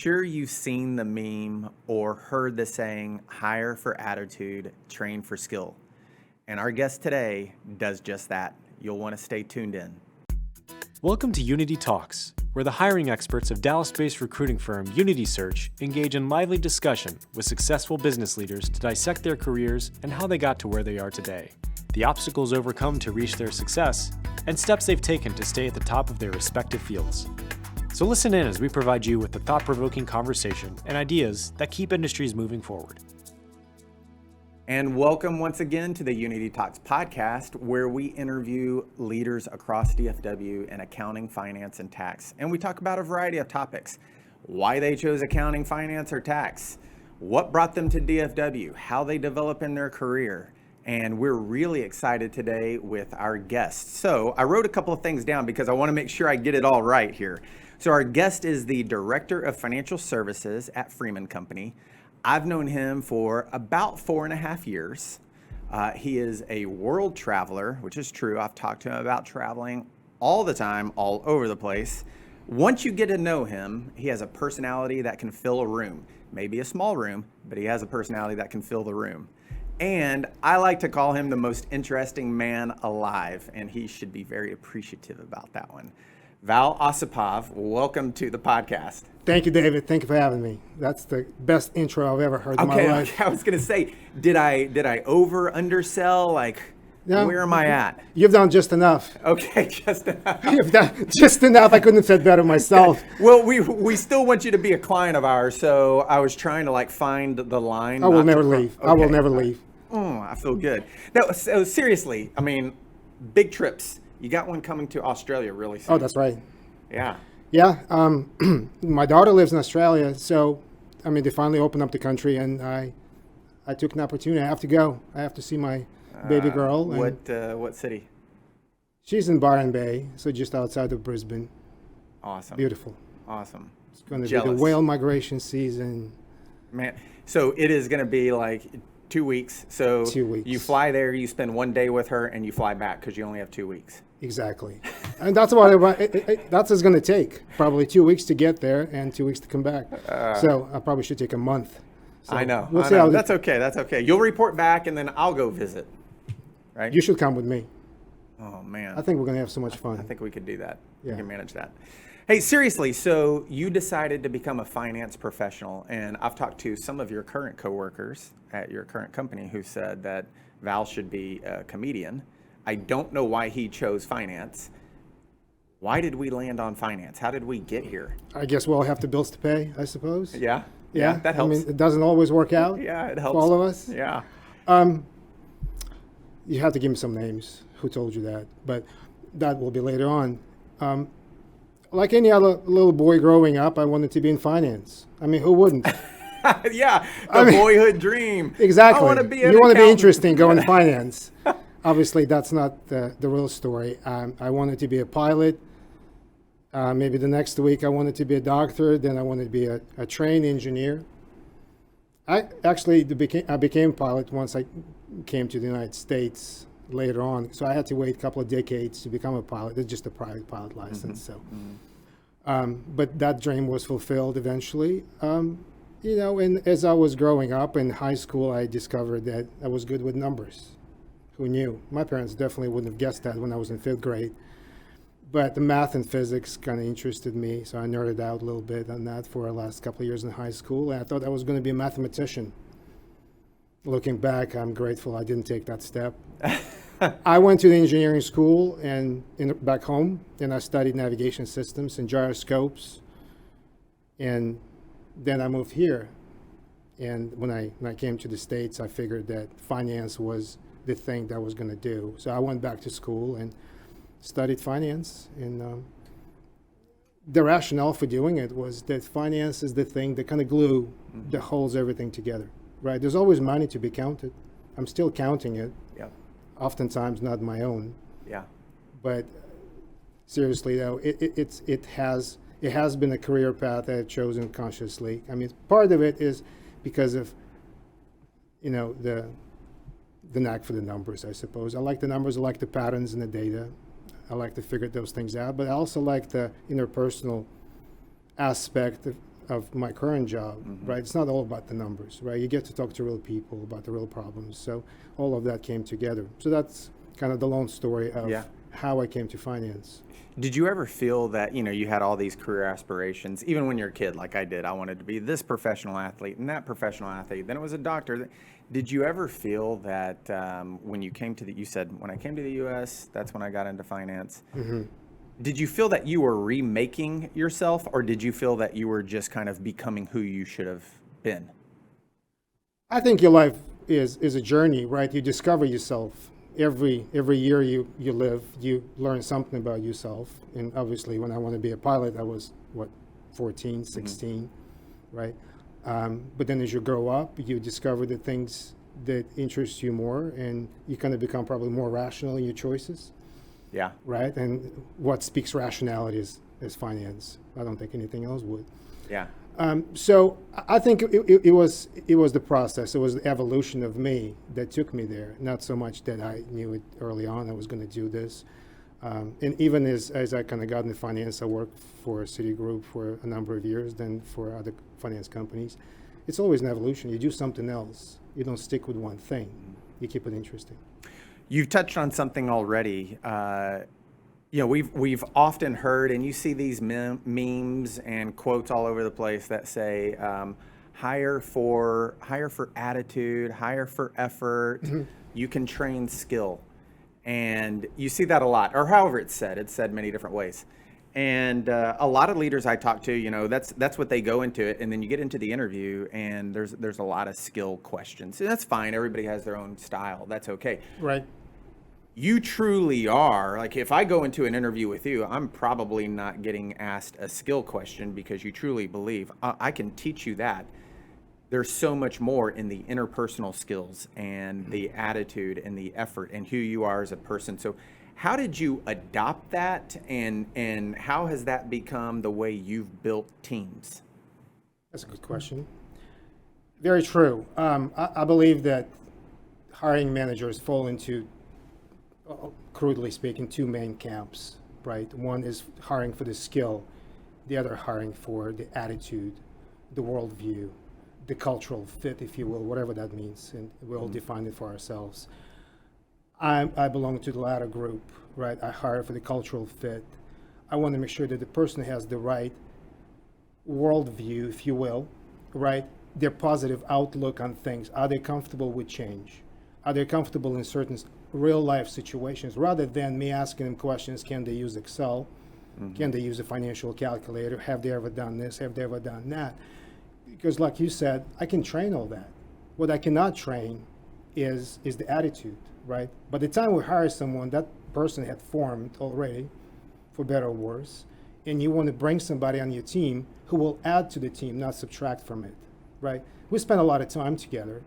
sure you've seen the meme or heard the saying, hire for attitude, train for skill. And our guest today does just that. You'll want to stay tuned in. Welcome to Unity Talks, where the hiring experts of Dallas-based recruiting firm Unity Search engage in lively discussion with successful business leaders to dissect their careers and how they got to where they are today, the obstacles overcome to reach their success, and steps they've taken to stay at the top of their respective fields. So listen in as we provide you with the thought-provoking conversation and ideas that keep industries moving forward. And welcome once again to the Unity Talks podcast, where we interview leaders across DFW in accounting, finance, and tax. And we talk about a variety of topics: why they chose accounting, finance, or tax, what brought them to DFW, how they develop in their career. And we're really excited today with our guest. So I wrote a couple of things down because I want to make sure I get it all right here. So our guest is the Director of Financial Services at Freeman Company. I've known him for about 4.5 years. He is a world traveler, which is true. I've talked to him about traveling all the time, all over the place. Once you get to know him, he has a personality that can fill a room. Maybe a small room, but he has a personality that can fill the room. And I like to call him the most interesting man alive, and he should be very appreciative about that one. Val Osipov, welcome to the podcast. Thank you, David. Thank you for having me. That's the best intro I've ever heard in my life. Okay, I was going to say, did I undersell? No, where am I at? You've done just enough. Okay, just enough. You've done just enough. I couldn't have said better myself. Well, we still want you to be a client of ours, so I was trying to find the line. I will never leave. Okay. I will never leave. I feel good. No, so seriously, big trips. You got one coming to Australia really soon. Oh, that's right. Yeah. Yeah. My daughter lives in Australia, so they finally opened up the country, and I took an opportunity. I have to go. I have to see my baby girl. What city? She's in Byron Bay, so just outside of Brisbane. Awesome. Beautiful. Awesome. It's going to be the whale migration season. Man, so it is going to be 2 weeks. So 2 weeks. You fly there, you spend 1 day with her, and you fly back because you only have 2 weeks. Exactly. And that's what that's what's going to take. Probably 2 weeks to get there and 2 weeks to come back. So I probably should take a month. So I know. We'll see how that's okay. That's okay. You'll report back, and then I'll go visit. Right? You should come with me. Oh, man. I think we're going to have so much fun. I think we could do that. Yeah. We can manage that. Hey, seriously, so you decided to become a finance professional, and I've talked to some of your current coworkers at your current company who said that Val should be a comedian. I don't know why he chose finance. Why did we land on finance? How did we get here? I guess we all have the bills to pay, I suppose. Yeah? Yeah, that helps. it doesn't always work out. Yeah, it helps. For all of us. Yeah. You have to give me some names. Who told you that? But that will be later on. Like any other little boy growing up, I wanted to be in finance. Who wouldn't? Yeah, boyhood dream. Exactly. I want to be an You want to be accountant. interesting, go in finance. Obviously, that's not the real story. I wanted to be a pilot. Maybe the next week I wanted to be a doctor. Then I wanted to be a trained engineer. I became a pilot once I came to the United States later on. So I had to wait a couple of decades to become a pilot. It's just a private pilot license. But that dream was fulfilled eventually. And as I was growing up in high school, I discovered that I was good with numbers. Who knew? My parents definitely wouldn't have guessed that when I was in 5th grade. But the math and physics kind of interested me, so I nerded out a little bit on that for the last couple of years in high school, and I thought I was going to be a mathematician. Looking back, I'm grateful I didn't take that step. I went to the engineering school back home, and I studied navigation systems and gyroscopes, and then I moved here. And when I came to the States, I figured that finance was the thing that I was going to do. So I went back to school and studied finance. And the rationale for doing it was that finance is the thing, the kind of glue that holds everything together, right? There's always money to be counted. I'm still counting it. Yeah. Oftentimes not my own. Yeah. But seriously though, it has been a career path I've chosen consciously. Part of it is because of, the knack for the numbers, I suppose. I like the numbers, I like the patterns in the data. I like to figure those things out, but I also like the interpersonal aspect of my current job, right? It's not all about the numbers, right? You get to talk to real people about the real problems. So all of that came together. So that's kind of the long story of how I came to finance. Did you ever feel that, you had all these career aspirations, even when you're a kid, like I did? I wanted to be this professional athlete and that professional athlete. Then it was a doctor. Did you ever feel that when you came to you said, when I came to the U.S., that's when I got into finance. Did you feel that you were remaking yourself, or did you feel that you were just kind of becoming who you should have been? I think your life is a journey, right? You discover yourself. Every year you live, you learn something about yourself. And obviously, when I want to be a pilot, I was, 14, 16, right? But then as you grow up, you discover the things that interest you more, and you kind of become probably more rational in your choices. Yeah. Right? And what speaks rationality is finance. I don't think anything else would. Yeah. So I think it was the process. It was the evolution of me that took me there. Not so much that I knew it early on I was going to do this. And even as I kind of got into finance, I worked for Citigroup for a number of years, then for other finance companies. It's always an evolution. You do something else. You don't stick with one thing. You keep it interesting. You've touched on something already. We've often heard, and you see these memes and quotes all over the place that say, hire for attitude, hire for effort. You can train skill, and you see that a lot, or however it's said many different ways. And a lot of leaders I talk to, that's what they go into it, and then you get into the interview, and there's a lot of skill questions. And that's fine. Everybody has their own style. That's okay. Right. You truly are, like, if I go into an interview with you, I'm probably not getting asked a skill question because you truly believe I can teach you that. There's so much more in the interpersonal skills and the attitude and the effort and who you are as a person. So how did you adopt that, and how has that become the way you've built teams? That's a good question. Very true. I believe that hiring managers fall into, crudely speaking, two main camps, right? One is hiring for the skill, the other hiring for the attitude, the worldview, the cultural fit, if you will, whatever that means, and we all define it for ourselves. I belong to the latter group, right? I hire for the cultural fit. I want to make sure that the person has the right worldview, if you will, right? Their positive outlook on things. Are they comfortable with change? Are they comfortable in certain real life situations, rather than me asking them questions? Can they use Excel? Can they use a financial calculator? Have they ever done this? Have they ever done that? Because like you said, I can train all that. What I cannot train is the attitude, right? By the time we hire someone, that person had formed already, for better or worse, and you want to bring somebody on your team who will add to the team, not subtract from it, right? We spend a lot of time together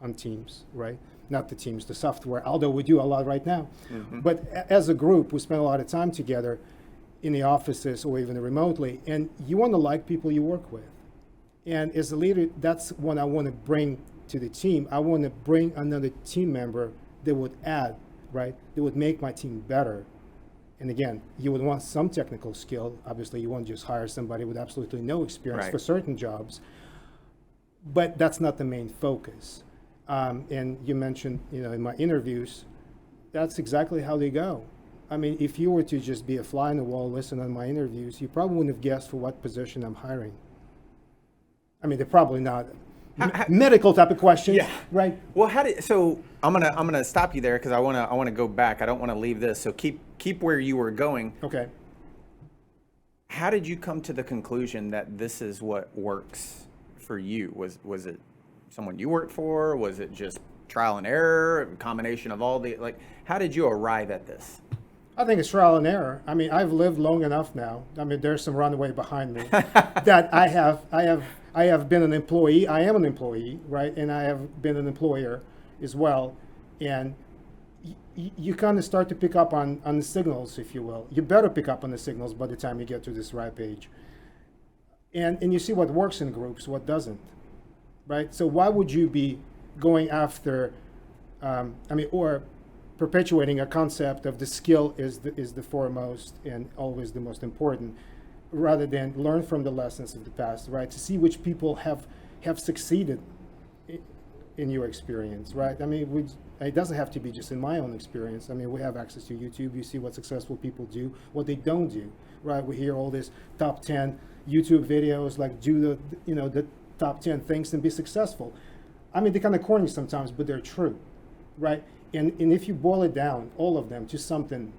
on teams, right? Not the teams, the software, although we do a lot right now. But as a group, we spend a lot of time together in the offices or even remotely, and you want to like people you work with. And as a leader, that's what I want to bring to the team. I want to bring another team member that would add, right? That would make my team better. And again, you would want some technical skill. Obviously, you won't just hire somebody with absolutely no experience for certain jobs. But that's not the main focus. And you mentioned, in my interviews, that's exactly how they go. I mean, if you were to just be a fly on the wall, listen on my interviews, you probably wouldn't have guessed for what position I'm hiring. I mean, they're probably not medical type of questions, right? Well, so I'm gonna stop you there because I wanna go back. I don't want to leave this. So keep where you were going. Okay. How did you come to the conclusion that this is what works for you? Was it someone you worked for? Was it just trial and error, a combination of all how did you arrive at this? I think it's trial and error. I mean, I've lived long enough now. I mean, there's some runway behind me that I have been an employee. I am an employee, right? And I have been an employer as well. And you kind of start to pick up on the signals, if you will. You better pick up on the signals by the time you get to this ripe age. And you see what works in groups, what doesn't, right? So why would you be going after, or perpetuating a concept of the skill is the foremost and always the most important, rather than learn from the lessons of the past, right? To see which people have succeeded in your experience, right? I mean, it doesn't have to be just in my own experience. I mean, we have access to YouTube. You see what successful people do, what they don't do, right? We hear all this top 10 YouTube videos, like do the top 10 things and be successful. I mean, they're kind of corny sometimes, but they're true, right? And if you boil it down, all of them, to something,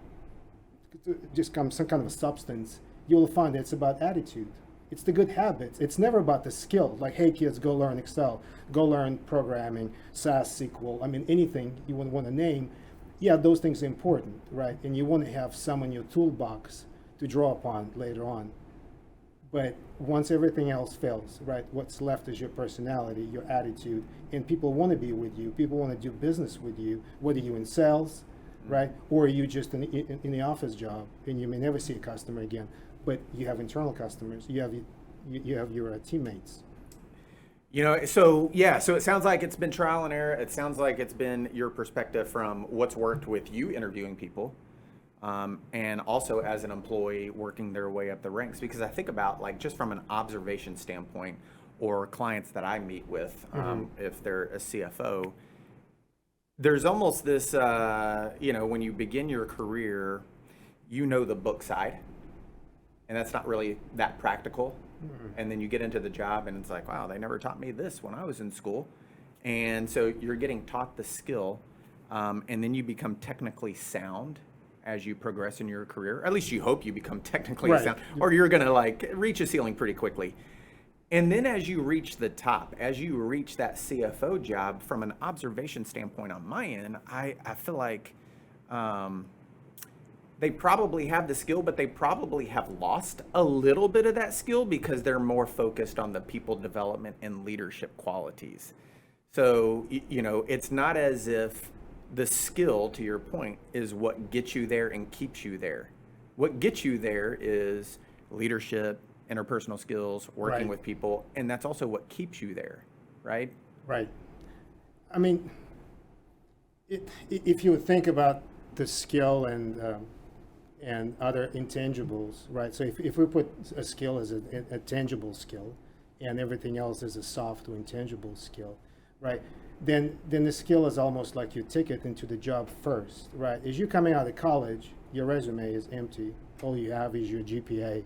just some kind of a substance, you'll find that it's about attitude. It's the good habits. It's never about the skill. Like, hey, kids, go learn Excel, go learn programming, SAS, SQL. I mean, anything you would want to name. Yeah, those things are important, right? And you want to have some in your toolbox to draw upon later on. But once everything else fails, right, what's left is your personality, your attitude, and people want to be with you. People want to do business with you, whether you're in sales, right, or you just in the office job, and you may never see a customer again. But you have internal customers. You have your teammates. So it sounds like it's been trial and error. It sounds like it's been your perspective from what's worked with you interviewing people, and also as an employee working their way up the ranks. Because I think about, like, just from an observation standpoint, or clients that I meet with, if they're a CFO, there's almost this, when you begin your career, the book side. And that's not really that practical. And then you get into the job and it's like, wow, they never taught me this when I was in school. And so you're getting taught the skill, and then you become technically sound as you progress in your career. At least you hope you become technically sound, or you're going to reach a ceiling pretty quickly. And then as you reach the top, as you reach that CFO job, from an observation standpoint on my end, I feel like they probably have the skill, but they probably have lost a little bit of that skill because they're more focused on the people development and leadership qualities. So, it's not as if the skill, to your point, is what gets you there and keeps you there. What gets you there is leadership, interpersonal skills, working with people, and that's also what keeps you there, right? Right. I mean, if you would think about the skill and other intangibles, right? So if we put a skill as a tangible skill, and everything else is a soft or intangible skill, right? Then the skill is almost like your ticket into the job first, right? As you're coming out of college, your resume is empty. All you have is your GPA,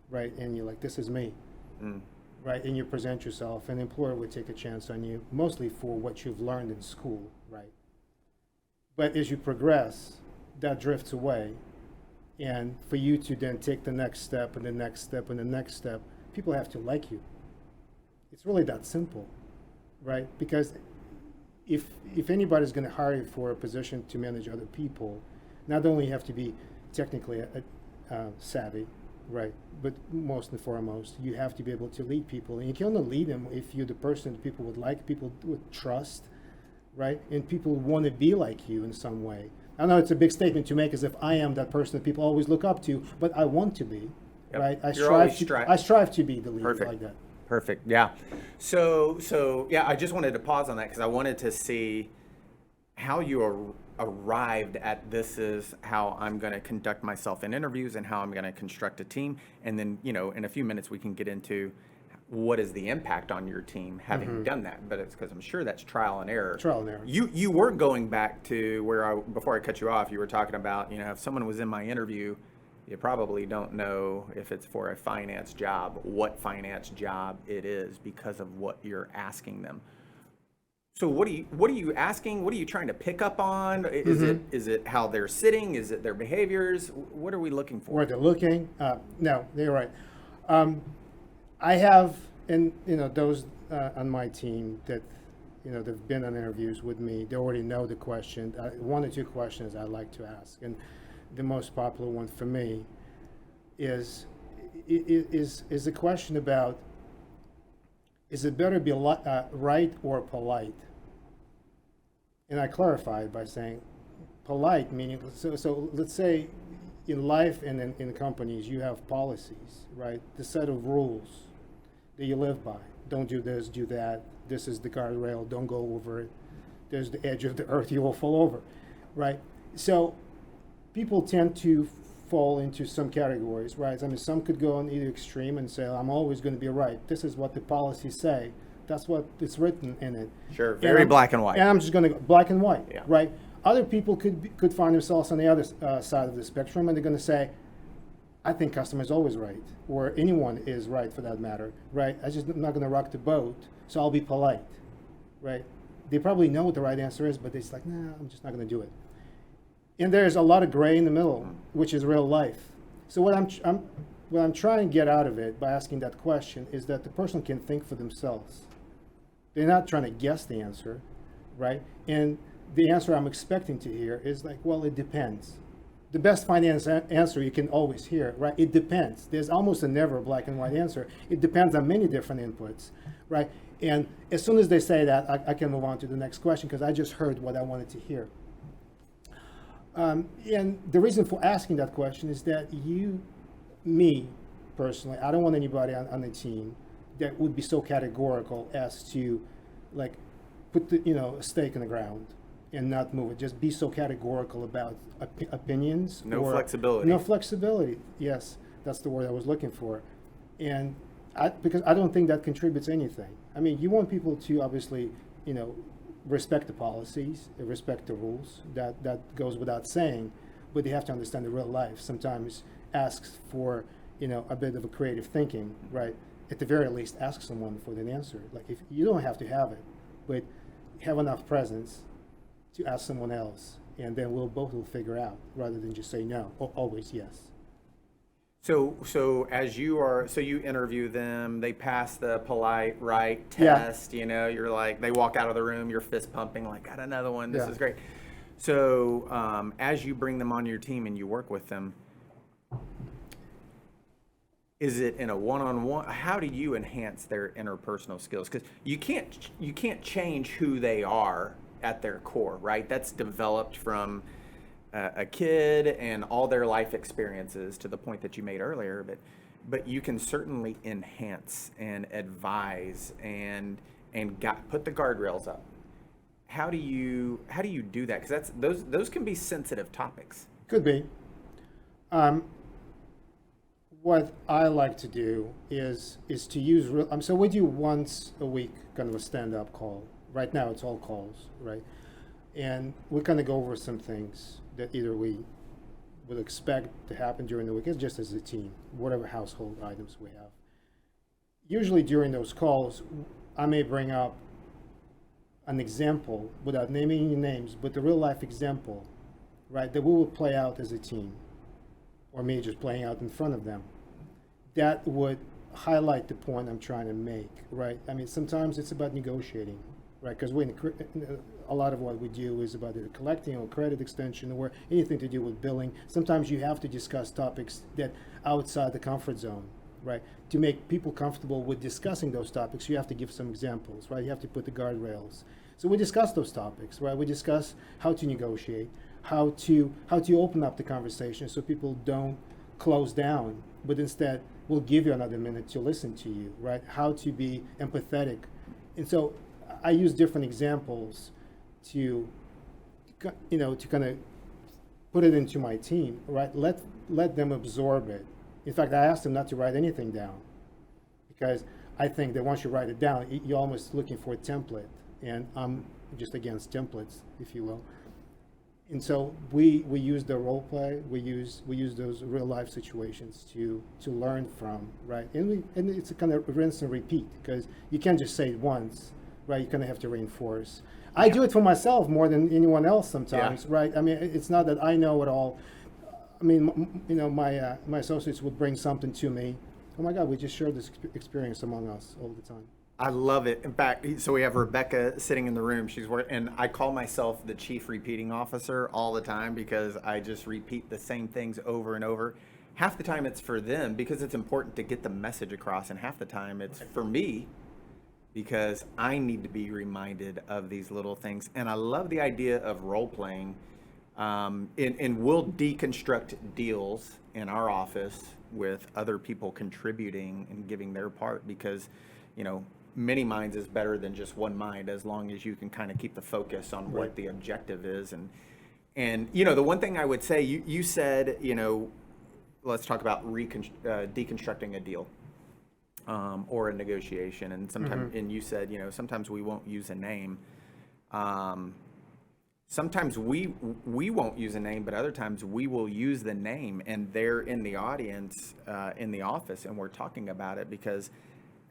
right? And you're like, this is me, right? And you present yourself, an employer would take a chance on you, mostly for what you've learned in school, right? But as you progress, that drifts away. And for you to then take the next step and the next step and the next step, people have to like you. It's really that simple, right? Because if anybody's going to hire you for a position to manage other people, not only you have to be technically savvy, right? But most and foremost, you have to be able to lead people. And you can only lead them if you're the person that people would like, people would trust, right? And people want to be like you in some way. I know it's a big statement to make, as if I am that person that people always look up to, but I want to be, right? I strive to be the leader like that. Perfect. Yeah. So I just wanted to pause on that because I wanted to see how you arrived at this is how I'm going to conduct myself in interviews and how I'm going to construct a team. And then, in a few minutes we can get into what is the impact on your team having done that. But it's because I'm sure that's trial and error. Trial and error. You were going back to where before I cut you off, you were talking about, if someone was in my interview, you probably don't know if it's for a finance job, what finance job it is because of what you're asking them. So what are you asking? What are you trying to pick up on? Is it how they're sitting? Is it their behaviors? What are we looking for? Where they're looking? No, you're right. I have, and those on my team that, they've been on interviews with me. They already know the question. One or two questions I like to ask, and the most popular one for me is the question about: is it better to be right or polite? And I clarify by saying polite, meaning so. Let's say in life and in companies you have policies, right? The set of rules that you live by. Don't do this, do that. This is the guardrail, don't go over it. There's the edge of the earth, you will fall over, right? So people tend to fall into some categories, right? I mean, some could go on either extreme and say, I'm always going to be right. This is what the policies say. That's what is written in it. Sure, very black and white. And I'm just going to go black and white, Yeah. right? Other people could find themselves on the other side of the spectrum, and they're going to say, I think customer's always right, or anyone is right for that matter, right? I'm not going to rock the boat, so I'll be polite, right? They probably know what the right answer is, but they're just like, nah, I'm just not going to do it. And there's a lot of gray in the middle, which is real life. So what I'm trying to get out of it by asking that question is that the person can think for themselves. They're not trying to guess the answer, right? And the answer I'm expecting to hear is like, well, it depends. The best finance answer you can always hear, right? It depends. There's almost a never black and white answer. It depends on many different inputs, right? And as soon as they say that, I can move on to the next question because I just heard what I wanted to hear. And the reason for asking that question is that me personally, I don't want anybody on the team that would be so categorical as to like put a stake in the ground and not move it. Just be so categorical about opinions. No flexibility. No flexibility. Yes, that's the word I was looking for. And because I don't think that contributes anything. I mean, you want people to obviously, respect the policies, respect the rules. That goes without saying, but they have to understand the real life. Sometimes asks for, a bit of a creative thinking, right? At the very least, ask someone for an answer. Like if you don't have to have it, but have enough presence to ask someone else, and then both will figure out rather than just say no or always yes. So as you interview them, they pass the polite right test, you're like, they walk out of the room, you're fist pumping, like, got another one, this is great. So as you bring them on your team and you work with them, is it in a one-on-one? How do you enhance their interpersonal skills? Because you can't change who they are at their core, right? That's developed from a kid and all their life experiences to the point that you made earlier, but you can certainly enhance and advise and put the guardrails up. How do you do that? Because those can be sensitive topics. Could be. What I like to do is to use so we do once a week kind of a stand-up call. Right now it's all calls, right? And we kind of go over some things that either we would expect to happen during the week, just as a team, whatever household items we have. Usually during those calls, I may bring up an example without naming any names, but the real life example, right, that we will play out as a team, or me just playing out in front of them. That would highlight the point I'm trying to make, right? I mean, sometimes it's about negotiating, right? Because a lot of what we do is about either collecting or credit extension or anything to do with billing. Sometimes you have to discuss topics that outside the comfort zone, right? To make people comfortable with discussing those topics, you have to give some examples, right? You have to put the guardrails. So we discuss those topics, right? We discuss how to negotiate, how to open up the conversation so people don't close down, but instead we'll give you another minute to listen to you, right? How to be empathetic. And so I use different examples to kind of put it into my team, right? Let them absorb it. In fact, I asked them not to write anything down because I think that once you write it down, you're almost looking for a template, and I'm just against templates, if you will. And so we use the role play, we use those real life situations to learn from, right? And it's a kind of rinse and repeat because you can't just say it once, right? You kind of have to reinforce. I do it for myself more than anyone else sometimes, right? I mean, it's not that I know it all. I mean, my associates would bring something to me. Oh my God, we just shared this experience among us all the time. I love it. In fact, so we have Rebecca sitting in the room. She's working, and I call myself the chief repeating officer all the time because I just repeat the same things over and over. Half the time it's for them because it's important to get the message across, and half the time it's for me because I need to be reminded of these little things. And I love the idea of role playing. And we'll deconstruct deals in our office with other people contributing and giving their part because, many minds is better than just one mind as long as you can kind of keep the focus on what the objective is. And the one thing I would say, you said, let's talk about deconstructing a deal or a negotiation. And sometimes, and you said, sometimes we won't use a name. Sometimes we won't use a name, but other times we will use the name, and they're in the audience in the office, and we're talking about it, because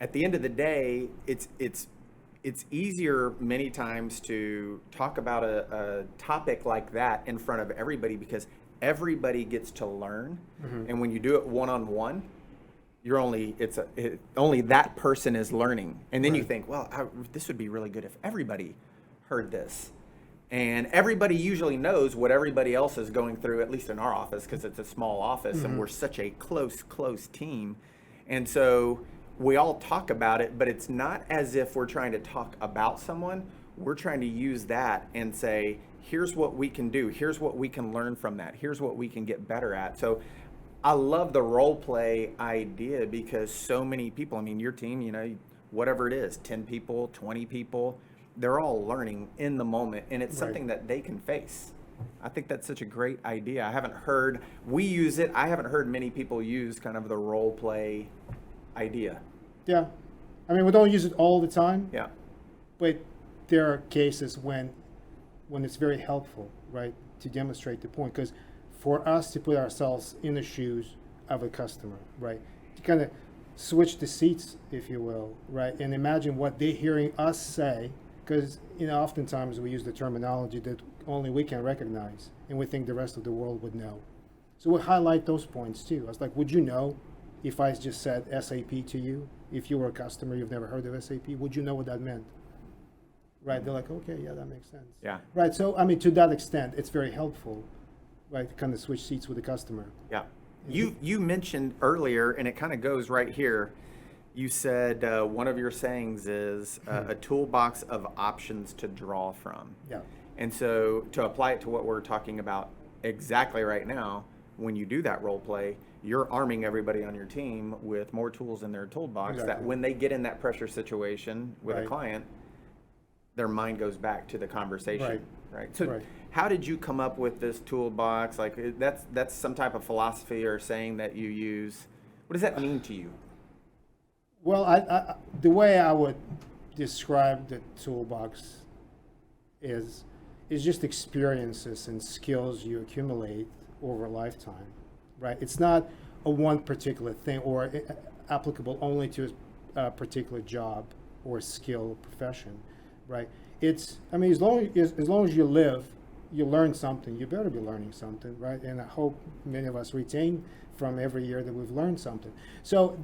at the end of the day, it's easier many times to talk about a topic like that in front of everybody, because everybody gets to learn. And when you do it one-on-one, you're only that person is learning, and then you think, well, this would be really good if everybody heard this. And everybody usually knows what everybody else is going through, at least in our office, because it's a small office and we're such a close team. And so we all talk about it, but it's not as if we're trying to talk about someone. We're trying to use that and say, here's what we can do. Here's what we can learn from that. Here's what we can get better at. So I love the role play idea, because so many people, I mean, your team, whatever it is, 10 people, 20 people, they're all learning in the moment, and it's something that they can face. I think that's such a great idea. I haven't heard many people use kind of the role play idea. Yeah. I mean, we don't use it all the time. Yeah. But there are cases when it's very helpful, right, to demonstrate the point. Because for us to put ourselves in the shoes of a customer, right, to kind of switch the seats, if you will, right, and imagine what they're hearing us say. Because, oftentimes we use the terminology that only we can recognize, and we think the rest of the world would know. So we highlight those points too. I was like, would you know if I just said SAP to you? If you were a customer, you've never heard of SAP, would you know what that meant? Right? They're like, okay, yeah, that makes sense. Yeah. Right. So, I mean, to that extent, it's very helpful, right, to kind of switch seats with the customer. Yeah. You mentioned earlier, and it kind of goes right here. You said one of your sayings is a toolbox of options to draw from. Yeah. And so to apply it to what we're talking about exactly right now, when you do that role play, you're arming everybody on your team with more tools in their toolbox that when they get in that pressure situation with a client, their mind goes back to the conversation. Right. So how did you come up with this toolbox? Like that's some type of philosophy or saying that you use. What does that mean to you? Well, I the way I would describe the toolbox is just experiences and skills you accumulate over a lifetime, right? It's not a one particular thing or applicable only to a particular job or skill or profession, right? As long as you live, you learn something. You better be learning something, right? And I hope many of us retain from every year that we've learned something. So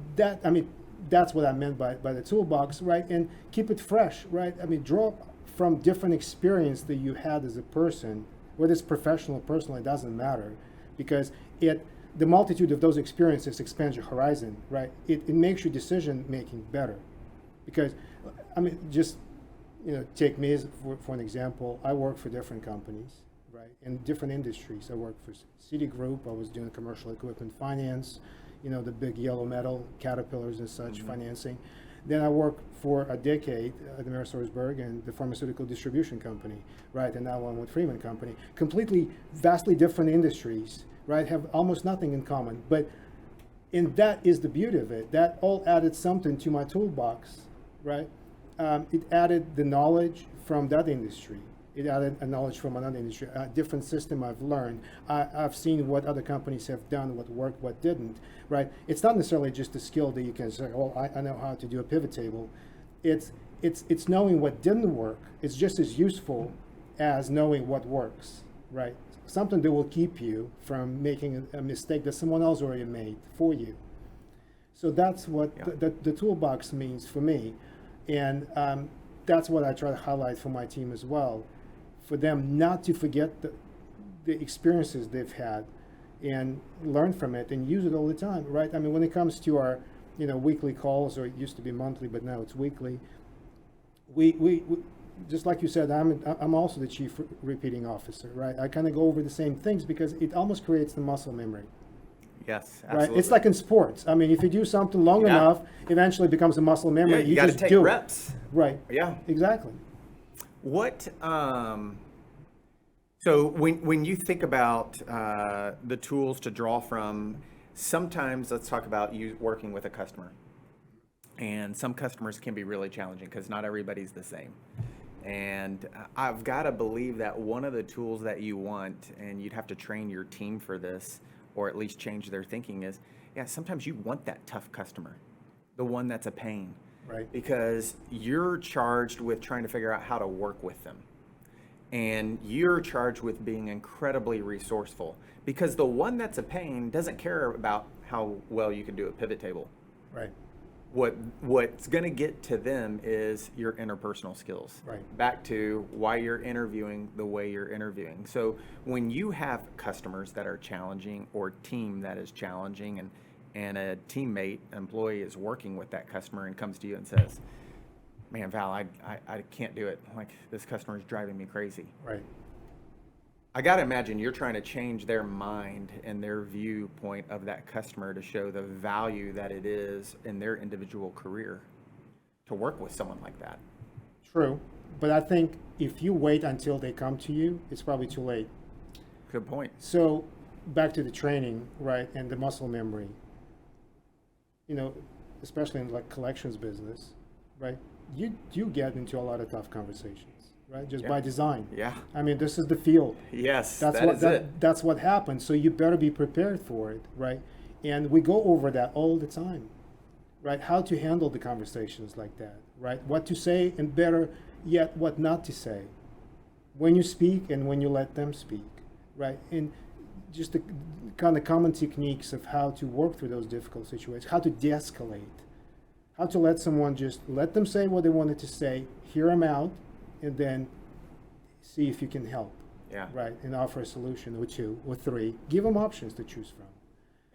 that's what I meant by the toolbox, right? And keep it fresh, right? Draw from different experience that you had as a person, whether it's professional or personal, it doesn't matter, because the multitude of those experiences expands your horizon, right? It makes your decision making better, because take me for an example. I work for different companies, right, in different industries. I worked for Citigroup. I was doing commercial equipment finance, the big yellow metal caterpillars and such financing. Then I worked for a decade at AmerisourceBerg and the pharmaceutical distribution company, right? And now I'm with Freeman Company. Completely, vastly different industries, right? Have almost nothing in common. And that is the beauty of it. That all added something to my toolbox, right? It added the knowledge from that industry. It added a knowledge from another industry, a different system I've learned. I've seen what other companies have done, what worked, what didn't, right? It's not necessarily just a skill that you can say, I know how to do a pivot table. It's knowing what didn't work. It's just as useful as knowing what works, right? Something that will keep you from making a mistake that someone else already made for you. So that's what the toolbox means for me. And that's what I try to highlight for my team as well, for them not to forget the experiences they've had and learn from it and use it all the time, right? When it comes to our, weekly calls, or it used to be monthly, but now it's weekly, we just like you said, I'm also the chief repeating officer, right? I kind of go over the same things because it almost creates the muscle memory. Yes, absolutely. Right? It's like in sports. If you do something long enough, eventually it becomes a muscle memory. Yeah, you got to take reps. Right. Yeah. Exactly. What? So when you think about the tools to draw from, sometimes let's talk about you working with a customer. And some customers can be really challenging because not everybody's the same. And I've got to believe that one of the tools that you want, and you'd have to train your team for this, or at least change their thinking, is, yeah, sometimes you want that tough customer, the one that's a pain. Right. Because you're charged with trying to figure out how to work with them. And you're charged with being incredibly resourceful, because the one that's a pain doesn't care about how well you can do a pivot table. Right. What's going to get to them is your interpersonal skills. Right. Back to why you're interviewing the way you're interviewing. So when you have customers that are challenging, or team that is challenging, and a teammate, employee is working with that customer and comes to you and says, man, Val, I can't do it. Like, this customer is driving me crazy. Right. I got to imagine you're trying to change their mind and their viewpoint of that customer to show the value that it is in their individual career to work with someone like that. True. But I think if you wait until they come to you, it's probably too late. Good point. So back to the training, right, and the muscle memory. You know, especially in like collections business, right? You get into a lot of tough conversations, right? Just by design. Yeah. I mean, this is the field. Yes, That's what happens. So you better be prepared for it, right? And we go over that all the time, right? How to handle the conversations like that, right? What to say, and better yet, what not to say. When you speak and when you let them speak, right? And just the kind of common techniques of how to work through those difficult situations, how to de-escalate, how to let someone, just let them say what they wanted to say, hear them out, and then see if you can help. Yeah. Right, and offer a solution, or two, or three. Give them options to choose from.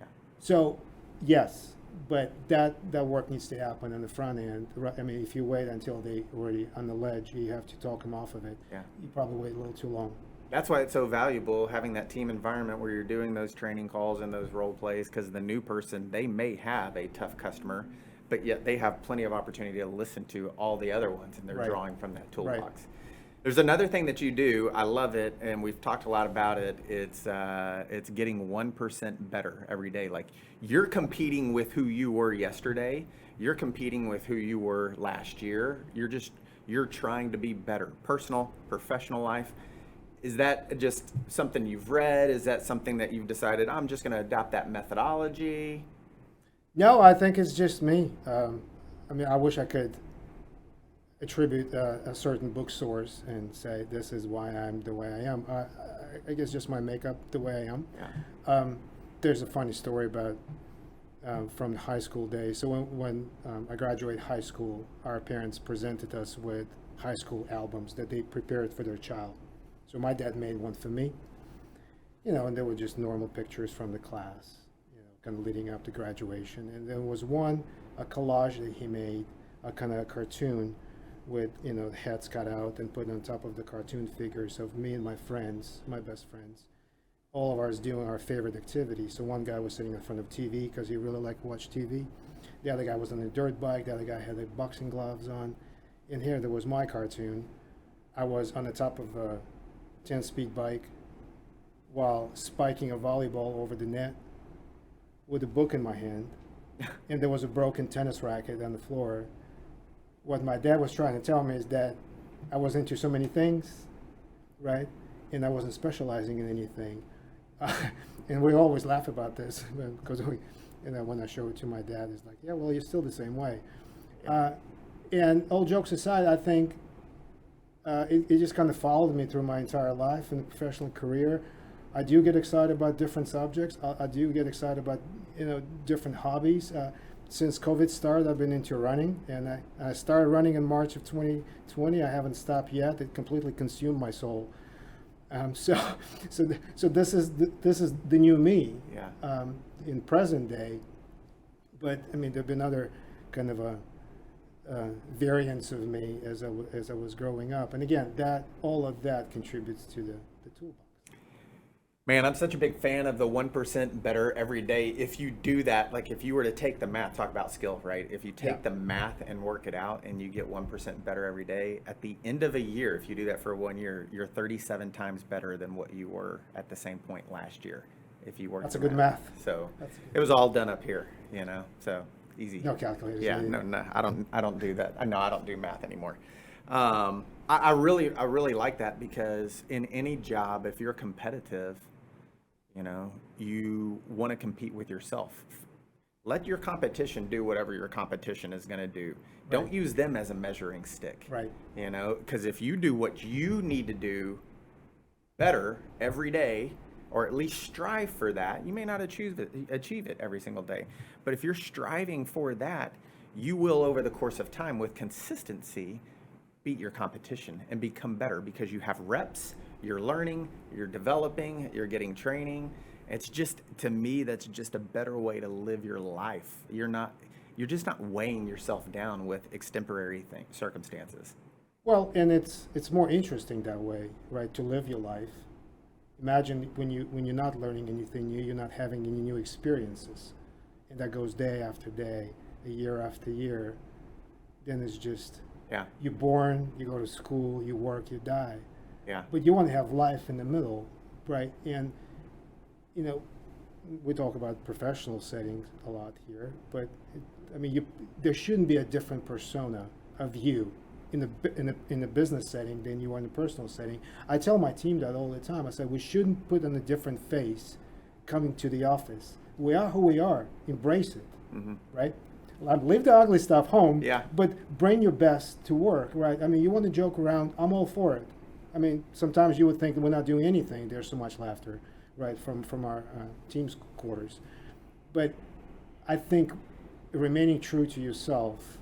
Yeah. So, yes, but that work needs to happen on the front end. Right? I mean, if you wait until they already on the ledge, you have to talk them off of it. Yeah. You probably wait a little too long. That's why it's so valuable having that team environment where you're doing those training calls and those role plays, because the new person, they may have a tough customer, but yet they have plenty of opportunity to listen to all the other ones, and they're Right. drawing from that toolbox. Right. There's another thing that you do. I love it, and we've talked a lot about it. It's getting 1% better every day. Like, you're competing with who you were yesterday. You're competing with who you were last year. You're trying to be better. Personal, professional life. Is that just something you've read? Is that something that you've decided, I'm just going to adopt that methodology? No, I think it's just me. I mean, I wish I could attribute a certain book source and say this is why I'm the way I am. I guess just my makeup, the way I am. Yeah. There's a funny story about from high school days. So when I graduated high school, our parents presented us with high school albums that they prepared for their child. So my dad made one for me, and there were just normal pictures from the class, kind of leading up to graduation. And there was one, a collage that he made, a kind of a cartoon with, heads cut out and put on top of the cartoon figures of me and my friends, my best friends, all of ours doing our favorite activity. So one guy was sitting in front of TV because he really liked to watch TV. The other guy was on a dirt bike. The other guy had like boxing gloves on. And here there was my cartoon. I was on the top of a 10-speed bike while spiking a volleyball over the net with a book in my hand. And there was a broken tennis racket on the floor. What my dad was trying to tell me is that I was into so many things, right? And I wasn't specializing in anything. And we always laugh about this because when I show it to my dad, it's like, yeah, well, you're still the same way. And all jokes aside, I think it just kind of followed me through my entire life and professional career. I do get excited about different subjects. I do get excited about different hobbies. Since COVID started, I've been into running, and I started running in March of 2020. I haven't stopped yet. It completely consumed my soul. So this is the new me. Yeah. In present day. But I mean, there've been other kind of variants of me as I was growing up, and again, all of that contributes to the toolbox. Man, I'm such a big fan of the 1% better every day. If you do that, like if you were to take the math, talk about skill, right? If you take the math and work it out and you get 1% better every day, at the end of a year, if you do that for 1 year, you're 37 times better than what you were at the same point last year. if you work. That's a good math. So it was all done up here, so easy. No calculators. Yeah, no, I don't do that. No, I don't do math anymore. I really like that, because in any job, if you're competitive, you want to compete with yourself. Let your competition do whatever your competition is going to do. Don't use them as a measuring stick. Right. Because if you do what you need to do better every day, or at least strive for that, you may not achieve it every single day. But if you're striving for that, you will, over the course of time, with consistency, beat your competition and become better, because you have reps, you're learning, you're developing, you're getting training. It's just, to me, that's just a better way to live your life. You're just not weighing yourself down with extemporary circumstances. Well, and it's more interesting that way, right? To live your life. Imagine when you're not learning anything new, you're not having any new experiences, and that goes day after day, year after year. Then it's just, you're born, you go to school, you work, you die. Yeah. But you want to have life in the middle, right? And we talk about professional settings a lot here, but there shouldn't be a different persona of you in the business setting than you are in the personal setting. I tell my team that all the time. I said, we shouldn't put on a different face coming to the office. We are who we are. Embrace it, right? Leave the ugly stuff home, but bring your best to work, right? You want to joke around, I'm all for it. Sometimes you would think that we're not doing anything. There's so much laughter, right, from our team's quarters. But I think remaining true to yourself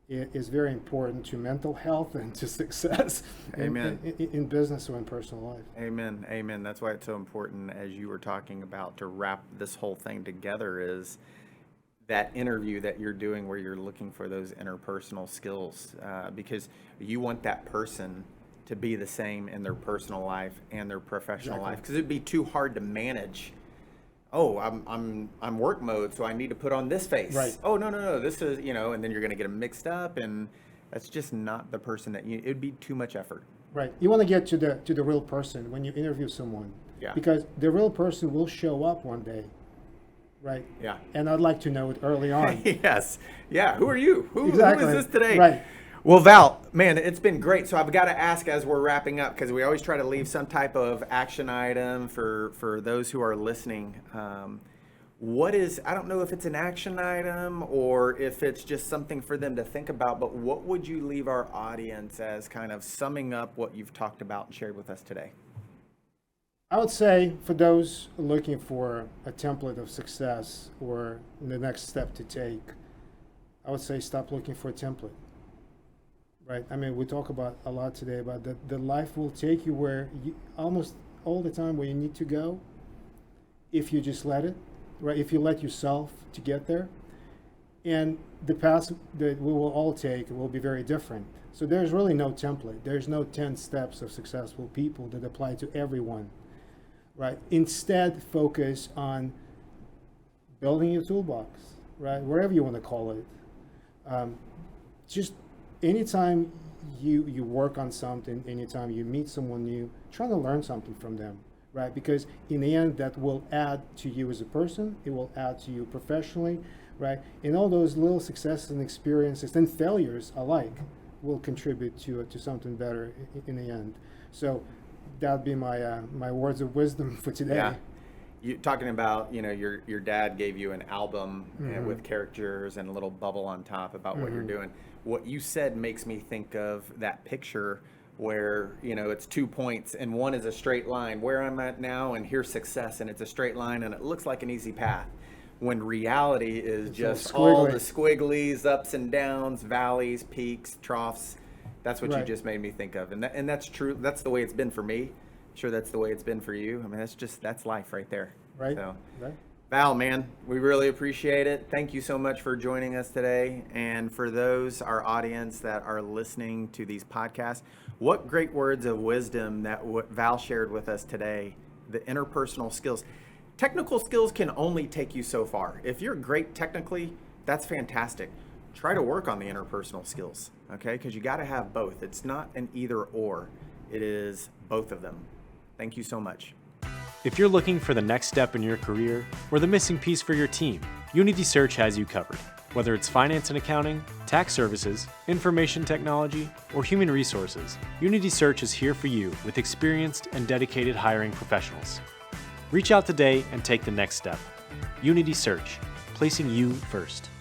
is very important to mental health and to success. Amen. In business or in personal life. Amen. That's why it's so important, as you were talking about, to wrap this whole thing together, is that interview that you're doing where you're looking for those interpersonal skills, because you want that person to be the same in their personal life and their professional life, because it'd be too hard to manage. Oh, I'm work mode, so I need to put on this face. Right. Oh, no, this is, and then you're going to get them mixed up, and that's just not the person that it'd be too much effort. Right. You want to get to the real person when you interview someone. Yeah. Because the real person will show up one day. Right. Yeah. And I'd like to know it early on. Yes. Yeah. Who are you? Who is this today? Right. Well, Val, man, it's been great. So I've got to ask, as we're wrapping up, because we always try to leave some type of action item for those who are listening. I don't know if it's an action item or if it's just something for them to think about, but what would you leave our audience as kind of summing up what you've talked about and shared with us today? I would say, for those looking for a template of success or the next step to take, I would say stop looking for a template. Right. We talk about a lot today about that the life will take you where almost all the time where you need to go, if you just let it, right? If you let yourself to get there. And the path that we will all take will be very different. So there's really no template. There's no 10 steps of successful people that apply to everyone, right? Instead, focus on building your toolbox, right? Wherever you want to call it. Just anytime you work on something, anytime you meet someone new, try to learn something from them, right? Because in the end, that will add to you as a person. It will add to you professionally, right? And all those little successes and experiences and failures alike will contribute to something better in the end. So that'd be my words of wisdom for today. Yeah. You talking about, your dad gave you an album with characters and a little bubble on top about what you're doing. What you said makes me think of that picture where, it's 2 points and one is a straight line, where I'm at now and here's success, and it's a straight line and it looks like an easy path. When reality is just all the squigglies, ups and downs, valleys, peaks, troughs. That's what you just made me think of. And that's true. That's the way it's been for me. I'm sure that's the way it's been for you. That's life right there. Right. So, right. Val, man, we really appreciate it. Thank you so much for joining us today. And for those, our audience that are listening to these podcasts, what great words of wisdom that what Val shared with us today, the interpersonal skills. Technical skills can only take you so far. If you're great technically, that's fantastic. Try to work on the interpersonal skills, okay? Because you got to have both. It's not an either or. It is both of them. Thank you so much. If you're looking for the next step in your career or the missing piece for your team, Unity Search has you covered. Whether it's finance and accounting, tax services, information technology, or human resources, Unity Search is here for you with experienced and dedicated hiring professionals. Reach out today and take the next step. Unity Search, placing you first.